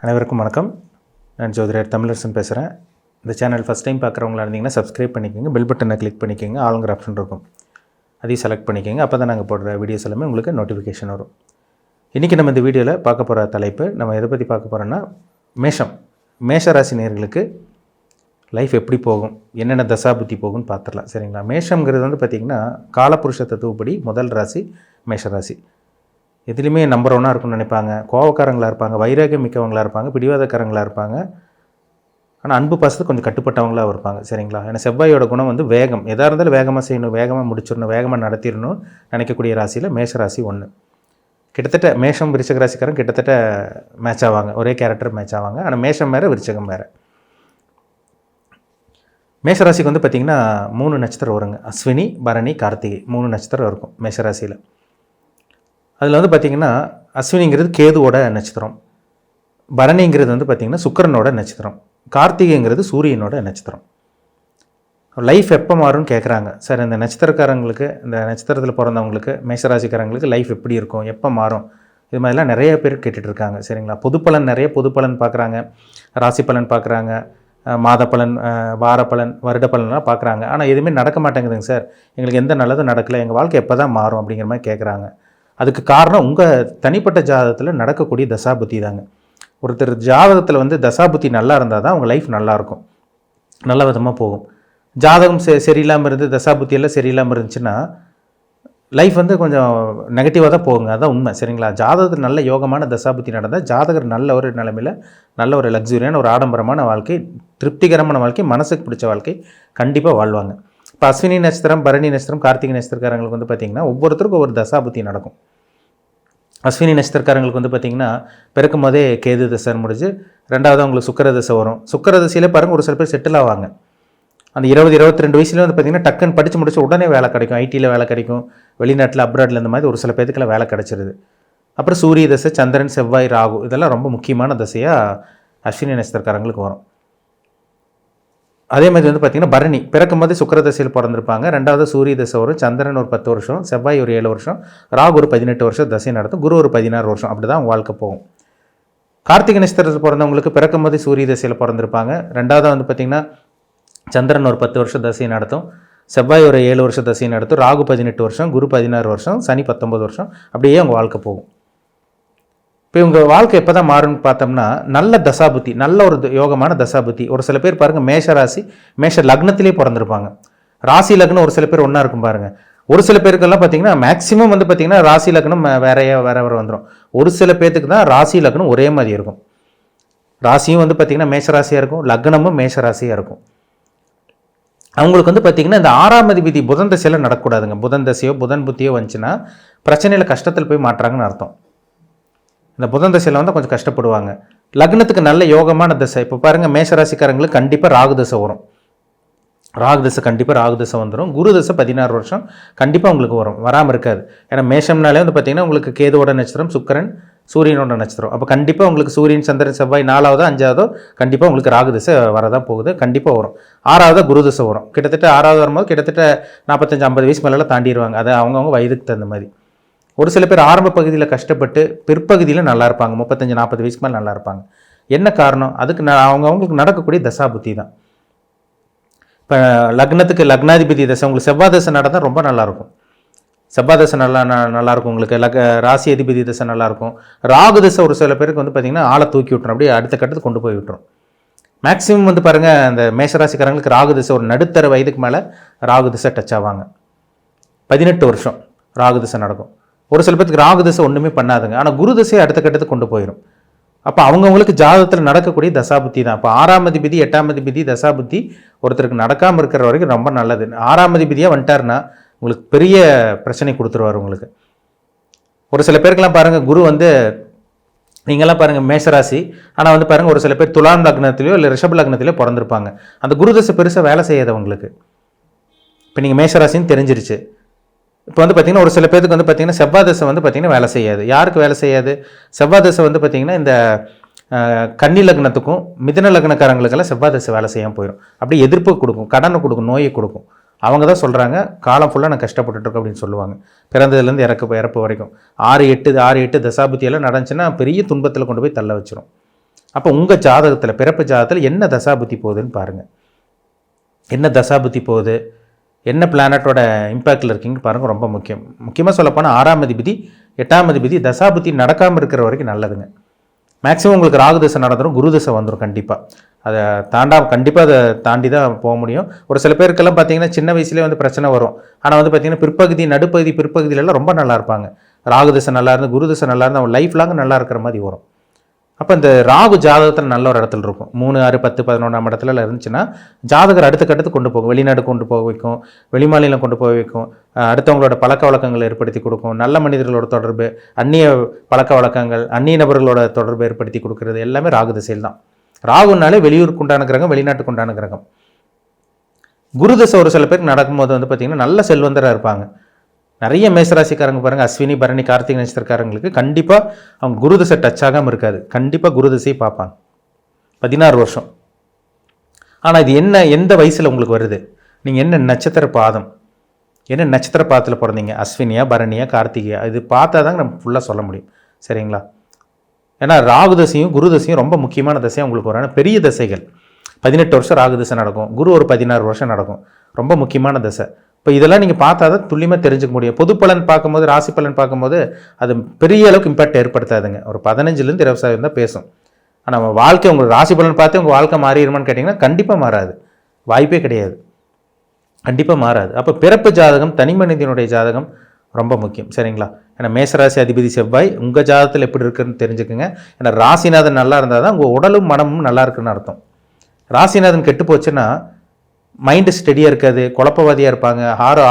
அனைவருக்கும் வணக்கம். நான் ஜோதிடர் தமிழரசன் பேசுகிறேன். இந்த சேனல் ஃபஸ்ட் டைம் பார்க்குறவங்களா இருந்தீங்கன்னா சப்ஸ்கிரைப் பண்ணிக்கோங்க, பெல் பட்டனை கிளிக் பண்ணிக்கோங்க, ஆளுங்கிற ஆப்ஷன் இருக்கும், அதையும் செலக்ட் பண்ணிக்கோங்க. அப்போ தான் நாங்கள் போடுற வீடியோஸ் எல்லாமே உங்களுக்கு நோட்டிஃபிகேஷன் வரும். இன்றைக்கி நம்ம இந்த வீடியோவில் பார்க்க போகிற தலைப்பு, நம்ம எதை பற்றி பார்க்க போகிறோன்னா மேஷராசி நேயர்களுக்கு லைஃப் எப்படி போகும், என்னென்ன தசாபுத்தி போகும்னு பார்த்துடலாம். சரிங்களா? மேஷங்கிறது பார்த்திங்கன்னா காலபுருஷ தத்துவப்படி முதல் ராசி மேஷராசி. எதுலேயுமே நம்பர் ஒன்னாக இருக்கும்னு நினைப்பாங்க, கோவக்காரங்களாக இருப்பாங்க, வைராகியம் மிக்கவங்களாக இருப்பாங்க, பிடிவாதக்காரங்களாக இருப்பாங்க. ஆனால் அன்பு பாசத்துக்கு கொஞ்சம் கட்டுப்பட்டவங்களாக இருப்பாங்க. சரிங்களா? ஏன்னா செவ்வாயோட குணம் வேகம். எதாக இருந்தாலும் வேகமாக செய்யணும், வேகமாக முடிச்சிடணும், வேகமாக நடத்திடணும் நினைக்கக்கூடிய ராசியில் மேஷராசி ஒன்று. கிட்டத்தட்ட மேஷம் விருச்சக ராசிக்காரன் கிட்டத்தட்ட மேட்ச் ஆவாங்க, ஒரே கேரக்டர் மேட்ச் ஆவாங்க. ஆனால் மேஷம் வேறு விருச்சகம் வேறு. மேஷராசிக்கு பார்த்திங்கன்னா 3 நட்சத்திரம் வருங்க. அஸ்வினி, பரணி, கார்த்திகை 3 நட்சத்திரம் இருக்கும் மேஷராசியில். அதில் பார்த்திங்கன்னா அஸ்வினிங்கிறது கேதுவோட நட்சத்திரம், பரணிங்கிறது பார்த்திங்கன்னா சுக்கிரனோட நட்சத்திரம், கார்த்திகைங்கிறது சூரியனோட நட்சத்திரம். லைஃப் எப்போ மாறும்னு கேட்குறாங்க. சார் இந்த நட்சத்திரக்காரங்களுக்கு, இந்த நட்சத்திரத்தில் பிறந்தவங்களுக்கு, மேஷராசிக்காரங்களுக்கு லைஃப் எப்படி இருக்கும், எப்போ மாறும், இது மாதிரிலாம் நிறைய பேர் கேட்டுட்ருக்காங்க. சரிங்களா? பொதுப்பலன், நிறைய பொதுப்பலன் பார்க்குறாங்க, ராசி பலன் பார்க்குறாங்க, மாத பலன், வார பலன், வருட பலன்லாம் பார்க்குறாங்க. ஆனால் எதுவுமே நடக்க மாட்டேங்குதுங்க சார், எங்களுக்கு எந்த நல்லதும் நடக்கலை, எங்கள் வாழ்க்கை எப்போ தான் மாறும் அப்படிங்கிற மாதிரி கேட்குறாங்க. அதுக்கு காரணம் உங்கள் தனிப்பட்ட ஜாதகத்தில் நடக்கக்கூடிய தசாபுத்தி தாங்க. ஒருத்தர் ஜாதகத்தில் தசாபுத்தி நல்லா இருந்தால் தான் அவங்க லைஃப் நல்லாயிருக்கும், நல்ல விதமாக போகும். ஜாதகம் சரியில்லாமல் இருந்து தசாபுத்தியெல்லாம் சரியில்லாமல் இருந்துச்சுன்னா லைஃப் கொஞ்சம் நெகட்டிவாக தான் போகுங்க. அதுதான் உண்மை. சரிங்களா? ஜாதகத்தில் நல்ல யோகமான தசாபுத்தி நடந்தால் ஜாதகர் நல்ல ஒரு நிலைமையில் நல்ல ஒரு லக்ஸுரியான ஒரு ஆடம்பரமான வாழ்க்கை, திருப்திகரமான வாழ்க்கை, மனசுக்கு பிடிச்ச வாழ்க்கை கண்டிப்பாக வாழ்வாங்க. இப்போ அஸ்வினி நட்சத்திரம், பரணி நட்சத்திரம், கார்த்திகை நட்சத்திரக்காரங்களுக்கு பார்த்திங்கன்னா ஒவ்வொருத்தருக்கும் ஒவ்வொரு தசாபுத்தி நடக்கும். அஸ்வினி நட்சத்திரக்காரங்களுக்கு பார்த்திங்கன்னா பிறக்கும் போதே கேது தசை முடிஞ்சு 2வது அவங்களுக்கு சுக்கிர தசை வரும். சுக்கிர தசையில் பாருங்கள் ஒரு சில பேர் செட்டில் ஆவாங்க. அந்த 20-22 வயசுல பார்த்திங்கன்னா டக்குன்னு படித்து முடிச்சு உடனே வேலை கிடைக்கும், ஐடியில் வேலை கிடைக்கும், வெளிநாட்டில் அப்ராடில் இந்த மாதிரி ஒரு சில பேருக்குலாம் வேலை கிடச்சிருது. அப்புறம் சூரிய தசை, சந்திரன், செவ்வாய், ராகு இதெல்லாம் ரொம்ப முக்கியமான தசையாக அஸ்வினி நட்சத்திரக்காரங்களுக்கு வரும். அதே மாதிரி பார்த்திங்கன்னா பரணி பிறக்கும் போது சுக்கிர தசையில் பிறந்திருப்பாங்க. 2வது சூரிய தசை வரும், சந்திரன் ஒரு 10 வருஷம், செவ்வாய் ஒரு 7 வருஷம், ராகு ஒரு 18 வருஷம் தசை நடத்தும், குரு ஒரு 16 வருஷம். அப்படி தான் அவங்க வாழ்க்கை போகும். கார்த்திகை நட்சத்திரத்தில் பிறந்தவங்களுக்கு பிறக்கும் போது சூரிய தசையில் பிறந்திருப்பாங்க. 2வது பார்த்திங்கன்னா சந்திரன் ஒரு 10 வருஷம் தசை நடத்தும், செவ்வாய் ஒரு 7 வருஷம் தசை நடத்தும், ராகு 18 வருஷம், குரு 16 வருஷம், சனி 19 வருஷம். அப்படியே அவங்க வாழ்க்கை போகும். இப்போ இவங்க வாழ்க்கை எப்போ தான் மாறும்னு பார்த்தோம்னா நல்ல தசாபுத்தி, நல்ல ஒரு யோகமான தசாபுத்தி. ஒரு சில பேர் பாருங்கள் மேஷராசி மேஷ லக்னத்திலே பிறந்திருப்பாங்க. ராசி லக்னம் ஒரு சில பேர் ஒன்றா இருக்கும் பாருங்கள். ஒரு சில பேருக்கெல்லாம் பார்த்திங்கன்னா மேக்ஸிமம் பார்த்திங்கன்னா ராசி லக்னம் வேற வந்துடும். ஒரு சில பேர்த்துக்கு தான் ராசி லக்னம் ஒரே மாதிரி இருக்கும். ராசியும் பார்த்திங்கன்னா மேஷராசியாக இருக்கும், லக்னமும் மேஷராசியாக இருக்கும். அவங்களுக்கு பார்த்திங்கன்னா இந்த 6ஆம் அதிபதி புதன் தசையில் நடக்கக்கூடாதுங்க. புதன் தசையோ புதன் புத்தியோ வந்துச்சுன்னா பிரச்சனையில் கஷ்டத்தில் போய் மாட்டுறாங்கன்னு அர்த்தம். இந்த புதன் தசையில் கொஞ்சம் கஷ்டப்படுவாங்க. லக்னத்துக்கு நல்ல யோகமான தசை. இப்போ பாருங்கள் மேஷராசிக்காரங்களுக்கு கண்டிப்பாக ராகு தசை வரும். கண்டிப்பாக ராகு தசை வந்துடும். குரு தசை 16 வருஷம் கண்டிப்பாக உங்களுக்கு வரும், வராமல் இருக்காது. ஏன்னா மேஷம்னாலே பார்த்திங்கன்னா உங்களுக்கு கேதுவோட நட்சத்திரம், சுக்கிரன், சூரியனோட நட்சத்திரம். அப்போ கண்டிப்பாக உங்களுக்கு சூரியன், சந்திரன், செவ்வாய் 4வதோ 5வதோ கண்டிப்பாக உங்களுக்கு ராகு தசை வரதான் போகுது, கண்டிப்பாக வரும். 6வதா குரு தசை வரும். கிட்டத்தட்ட 6வது வரும்போது கிட்டத்தட்ட 45-50 வயசு மேலாம் தாண்டிடுவாங்க. அதை அவங்கவுங்க வயதுக்கு தகுந்த மாதிரி. ஒரு சில பேர் ஆரம்ப பகுதியில் கஷ்டப்பட்டு பிற்பகுதியில் நல்லா இருப்பாங்க, 35-40 வயசுக்கு மேலே நல்லா இருப்பாங்க. என்ன காரணம்? அதுக்கு அவங்களுக்கு நடக்கக்கூடிய தசாபுத்தி தான். இப்போ லக்னத்துக்கு லக்னாதிபதி தசை உங்களுக்கு செவ்வாய் தசை நடந்தால் ரொம்ப நல்லாயிருக்கும். செவ்வாய் தசை நல்லாயிருக்கும் உங்களுக்கு. ராசி அதிபதி தசை நல்லாயிருக்கும். ராகு தசை ஒரு சில பேருக்கு பார்த்திங்கன்னா ஆளை தூக்கி விட்டுரும், அப்படியே அடுத்த கட்டத்துக்கு கொண்டு போய் விட்டுரும். மேக்ஸிமம் பாருங்கள் அந்த மேஷராசிக்காரங்களுக்கு ராகு தசை ஒரு நடுத்தர வயதுக்கு மேலே ராகு தசை டச் ஆவாங்க. 18 வருஷம் ராகு தசை நடக்கும். ஒரு சில பேருக்கு ராகு தசை ஒன்றுமே பண்ணாதுங்க, ஆனால் குரு தசையை அடுத்த கட்டத்துக்கு கொண்டு போயிடும். அப்போ அவங்கவுங்களுக்கு ஜாதகத்தில் நடக்கக்கூடிய தசாபுத்தி தான். இப்போ 6ஆம் அதிபதி 8ஆம் அதிபதி தசாபுத்தி ஒருத்தருக்கு நடக்காமல் இருக்கிற வரைக்கும் ரொம்ப நல்லது. 6ஆம் அதிபதியாக வந்துட்டாருன்னா உங்களுக்கு பெரிய பிரச்சனை கொடுத்துருவார் உங்களுக்கு. ஒரு சில பேருக்கெல்லாம் பாருங்கள் குரு நீங்கள்லாம் பாருங்கள் மேஷராசி, ஆனால் பாருங்கள் ஒரு சில பேர் துலாம் லக்னத்திலையோ இல்லை ரிஷப லக்னத்திலையோ பிறந்திருப்பாங்க. அந்த குரு தசை பெருசாக வேலை செய்யாது அவங்களுக்கு. இப்போ நீங்கள் மேஷராசின்னு தெரிஞ்சிருச்சு. இப்போ பார்த்திங்கன்னா ஒரு சில பேருக்கு பார்த்திங்கன்னா செவ்வாய் தசை பார்த்திங்கன்னா வேலை செய்யாது. யாருக்கு வேலை செய்யாது? செவ்வாய் தசை பார்த்திங்கன்னா இந்த கன்னி லக்னத்துக்கும் மிதுன லக்னக்காரங்களுக்கெல்லாம் செவ்வாய் தசை வேலை செய்யாமல் போயிடும். அப்படி எதிர்ப்பு கொடுக்கும், கடனை கொடுக்கும், நோயை கொடுக்கும். அவங்க தான் சொல்கிறாங்க காலம் ஃபுல்லாக நான் கஷ்டப்பட்டுருக்கோம் அப்படின்னு சொல்லுவாங்க. பிறந்ததுலேருந்து இறப்பு வரைக்கும் 6-8 தசாபுத்தியெல்லாம் நடந்துச்சுன்னா பெரிய துன்பத்தில் கொண்டு போய் தள்ள வச்சிடும். அப்போ உங்கள் ஜாதகத்தில் பிறப்பு ஜாதகத்தில் என்ன தசாபுத்தி போகுதுன்னு பாருங்கள். என்ன தசாபுத்தி போகுது, என்ன பிளானட்டோட இம்பேக்டில் இருக்கீங்கன்னு பாருங்கள். ரொம்ப முக்கியம். முக்கியமாக சொல்லப்போனால் 6ஆம் அதிபதி 8ஆம் அதிபதி தசாபுத்தி நடக்காமல் இருக்கிற வரைக்கும் நல்லதுங்க. மேக்ஸிமம் உங்களுக்கு ராகு தசை நடந்துடும், குரு தசை வந்துடும். கண்டிப்பாக அதை கண்டிப்பாக அதை தாண்டி தான் போக முடியும். ஒரு சில பேருக்கெல்லாம் பார்த்தீங்கன்னா சின்ன வயசுலேயே வந்து பிரச்சனை வரும். ஆனால் வந்து பார்த்தீங்கன்னா பிற்பகுதி நடுப்பகுதி பிற்பகுதியிலலாம் ரொம்ப நல்லா இருப்பாங்க. ராகு தசை நல்லா இருந்து குரு தசை நல்லா இருந்து அவன் லைஃப் லாங் நல்லா இருக்கிற மாதிரி வரும். அப்போ இந்த ராகு ஜாதகத்தில் நல்ல ஒரு இடத்துல இருக்கும். 3, 6, 10, 11ஆம் இடத்துல இருந்துச்சுன்னா ஜாதகர் அடுத்த கட்டத்துக்கு கொண்டு போகும். வெளிநாடு கொண்டு போக வைக்கும், வெளிமாநிலம் கொண்டு போக வைக்கும், அடுத்தவங்களோட பழக்க வழக்கங்களை ஏற்படுத்தி கொடுக்கும், நல்ல மனிதர்களோட தொடர்பு, அந்நிய பழக்க வழக்கங்கள், அந்நிய நபர்களோட தொடர்பு ஏற்படுத்தி கொடுக்கறது எல்லாமே ராகு திசையில் தான். ராகுனாலே வெளியூருக்கு உண்டான கிரகம், வெளிநாட்டுக்கு உண்டான கிரகம். குரு தசை ஒரு சில பேருக்கு நடக்கும்போது வந்து பார்த்திங்கன்னா நல்ல செல்வந்தராக இருப்பாங்க. நிறைய மேசராசிக்காரங்க பாருங்கள், அஸ்வினி பரணி கார்த்திகை நட்சத்திரக்காரங்களுக்கு கண்டிப்பாக அவங்க குரு தசை டச் ஆகாமல் இருக்காது. கண்டிப்பாக குரு தசையை பார்ப்பாங்க 16 வருஷம். ஆனால் இது எந்த வயசில் உங்களுக்கு வருது, நீங்கள் என்ன நட்சத்திர பாதம், என்ன நட்சத்திர பாதத்தில் பிறந்தீங்க, அஸ்வினியா பரணியா கார்த்திகையா, இது பார்த்தா தாங்க நம்ம ஃபுல்லாக சொல்ல முடியும். சரிங்களா? ஏன்னா ராகு தசையும் குரு தசையும் ரொம்ப முக்கியமான தசையாக உங்களுக்கு வரும். பெரிய தசைகள் 18 வருஷம் ராகு தசை நடக்கும், குரு ஒரு 16 வருஷம் நடக்கும். ரொம்ப முக்கியமான தசை. இப்போ இதெல்லாம் நீங்கள் பார்த்தா தான் துல்லியமாக தெரிஞ்சுக்க முடியும். பொது பலன் பார்க்கும்போது, ராசி பலன் பார்க்கும்போது அது பெரிய அளவுக்கு இம்பாக்ட் ஏற்படுத்தாதுங்க. ஒரு 15லேருந்து 20% தான் பேசும். ஆனால் நம்ம வாழ்க்கை உங்களுக்கு ராசி பலன் பார்த்து உங்கள் வாழ்க்கை மாறிடுமான்னு கேட்டிங்கன்னா கண்டிப்பாக மாறாது, வாய்ப்பே கிடையாது, கண்டிப்பாக மாறாது. அப்போ பிறப்பு ஜாதகம், தனி மனிதனுடைய ஜாதகம் ரொம்ப முக்கியம். சரிங்களா? ஏன்னா மேசராசி அதிபதி செவ்வாய் உங்கள் ஜாதகத்தில் எப்படி இருக்குன்னு தெரிஞ்சுக்குங்க. ஏன்னா ராசிநாதன் நல்லா இருந்தால் தான் உங்கள் உடலும் மனமும் நல்லா இருக்குன்னு அர்த்தம். ராசிநாதன் கெட்டு போச்சுன்னா மைண்டு ஸ்டெடியாக இருக்காது, குழப்பவாதியாக இருப்பாங்க,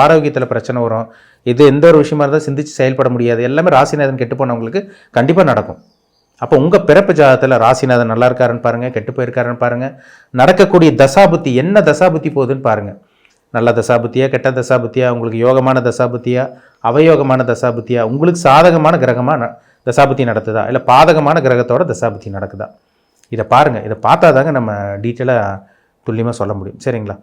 ஆரோக்கியத்தில் பிரச்சனை வரும். இது எந்த ஒரு விஷயமா இருந்தால் சிந்திச்சு செயல்பட முடியாது. எல்லாமே ராசிநாதன் கெட்டு போனவங்களுக்கு கண்டிப்பாக நடக்கும். அப்போ உங்கள் பிறப்பு ஜாதகத்தில் ராசிநாதன் நல்லா இருக்காருன்னு பாருங்கள், கெட்டு போயிருக்காருன்னு பாருங்கள். நடக்கக்கூடிய தசாபுத்தி என்ன தசாபுத்தி போகுதுன்னு பாருங்கள். நல்ல தசாபுத்தியா, கெட்ட தசாபுத்தியா, உங்களுக்கு யோகமான தசாபுத்தியா, அவயோகமான தசாபுத்தியா, உங்களுக்கு சாதகமான கிரகமாக தசாபுத்தி நடத்துதா, இல்லை பாதகமான கிரகத்தோட தசாபுத்தி நடக்குதா, இதை பாருங்கள். இதை பார்த்தா தாங்க நம்ம டீட்டெயிலாக துல்லியமாக சொல்ல முடியும். சரிங்களா?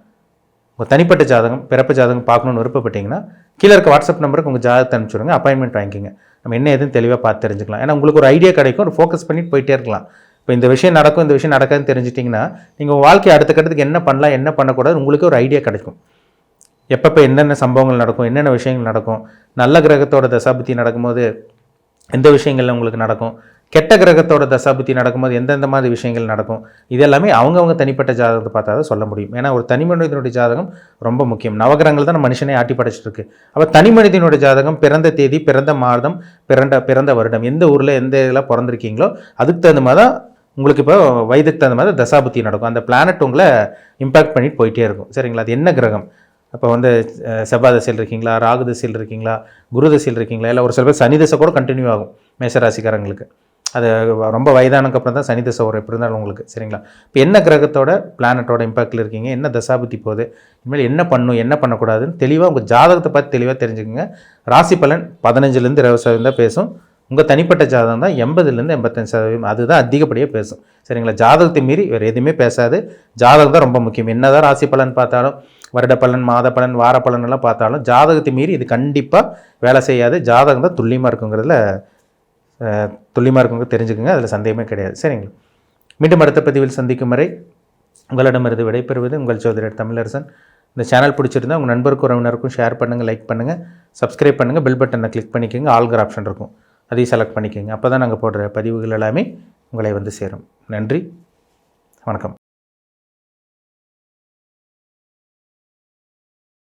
உங்கள் தனிப்பட்ட ஜாதகம், பிறப்பு ஜாதகம் பார்க்கணுன்னு விருப்பப்பட்டீங்கன்னா கீழே இருக்க வாட்ஸ்அப் நம்பருக்கு உங்கள் ஜாதகத்தை அனுப்பிச்சுடுங்க, அப்பாயின்மெண்ட் வாங்கிக்கிங்க. நம்ம என்ன எதுன்னு தெளிவாக பார்த்து தெரிஞ்சுக்கலாம். ஏன்னா உங்களுக்கு ஒரு ஐடியா கிடைக்கும், ஒரு ஃபோக்கஸ் பண்ணிட்டு போயிட்டே இருக்கலாம். இப்போ இந்த விஷயம் நடக்கும், இந்த விஷயம் நடக்காதுன்னு தெரிஞ்சிட்டிங்கன்னா நீங்கள் உங்கள் வாழ்க்கை அடுத்த கட்டத்துக்கு என்ன பண்ணலாம், என்ன பண்ணக்கூடாது உங்களுக்கு ஒரு ஐடியா கிடைக்கும். எப்பப்போ என்னென்ன சம்பவங்கள் நடக்கும், என்னென்ன விஷயங்கள் நடக்கும், நல்ல கிரகத்தோட தசாபுத்தி நடக்கும்போது எந்த விஷயங்கள்ல உங்களுக்கு நடக்கும், கெட்ட கிரகத்தோட தசாபுத்தி நடக்கும்போது எந்தெந்த மாதிரி விஷயங்கள் நடக்கும், இதெல்லாமே அவங்கவுங்க தனிப்பட்ட ஜாதகத்தை பார்த்தா தான் சொல்ல முடியும். ஏன்னா ஒரு தனி மனிதனுடைய ஜாதகம் ரொம்ப முக்கியம். நவகிரகங்கள் தான் மனுஷனே ஆட்டி படைச்சிட்டு இருக்கு. அப்போ தனி மனிதனுடைய ஜாதகம், பிறந்த தேதி, பிறந்த மாதம், பிறந்த வருடம், எந்த ஊரில் எந்த இதில் பிறந்திருக்கீங்களோ அதுக்கு தகுந்த மாதிரி தான் உங்களுக்கு இப்போ வயதுக்கு தகுந்த மாதிரி தசாபுத்தி நடக்கும். அந்த பிளானட் உங்களை இம்பாக்ட் பண்ணிட்டு போயிட்டே இருக்கும். சரிங்களா? அது என்ன கிரகம், அப்போ வந்து செவ்வாய் தசையில் இருக்கீங்களா, ராகு தசையில் இருக்கீங்களா, குரு தசையில் இருக்கீங்களா, இல்லை ஒரு சில பேர் சனி தசை கூட கண்டினியூ ஆகும் மேசராசிக்காரங்களுக்கு. அது ரொம்ப வயதானதுக்கப்புறம் தான் சனி தசை வரும் எப்படி இருந்தாலும் உங்களுக்கு. சரிங்களா? இப்போ என்ன கிரகத்தோட பிளானட்டோட இம்பாக்டில் இருக்கீங்க, என்ன தசாபுத்தி போகுது, இனிமேல் என்ன பண்ணணும் என்ன பண்ணக்கூடாதுன்னு தெளிவாக உங்கள் ஜாதகத்தை பார்த்து தெளிவாக தெரிஞ்சுக்கோங்க. ராசி பலன் 15லேருந்து 20% தான் பேசும். உங்கள் தனிப்பட்ட ஜாதகம் தான் 80லேருந்து 85%, அதுதான் அதிகப்படியாக பேசும். சரிங்களா? ஜாதகத்தை மீறி வேறு எதுவுமே பேசாது. ஜாதகம் தான் ரொம்ப முக்கியம். என்ன தான் ராசி பலன் பார்த்தாலும், வருட பலன், மாத பலன், வார பலன் எல்லாம் பார்த்தாலும் ஜாதகத்தை மீறி இது கண்டிப்பாக வேலை செய்யாது. ஜாதகம் தான் துல்லியமாக இருக்குங்கிறதுல தெரிஞ்சுக்கோங்க, அதில் சந்தேகமே கிடையாது. சரிங்களா? மீண்டும் அடுத்த பதிவில் சந்திக்கும் வரை உங்களிடமிருந்து விடைபெறுவது உங்கள் ஜோதிடர் தமிழரசன். இந்த சேனல் பிடிச்சிருந்தா உங்கள் நண்பருக்கும் உறவினருக்கும் ஷேர் பண்ணுங்கள், லைக் பண்ணுங்கள், சப்ஸ்கிரைப் பண்ணுங்கள், பெல் பட்டனை கிளிக் பண்ணிக்கோங்க, ஆல்கிற ஆப்ஷன் இருக்கும் அதையும் செலக்ட் பண்ணிக்கோங்க. அப்போ தான் நாங்கள் போடுற பதிவுகள் எல்லாமே உங்களை வந்து சேரும். நன்றி, வணக்கம்.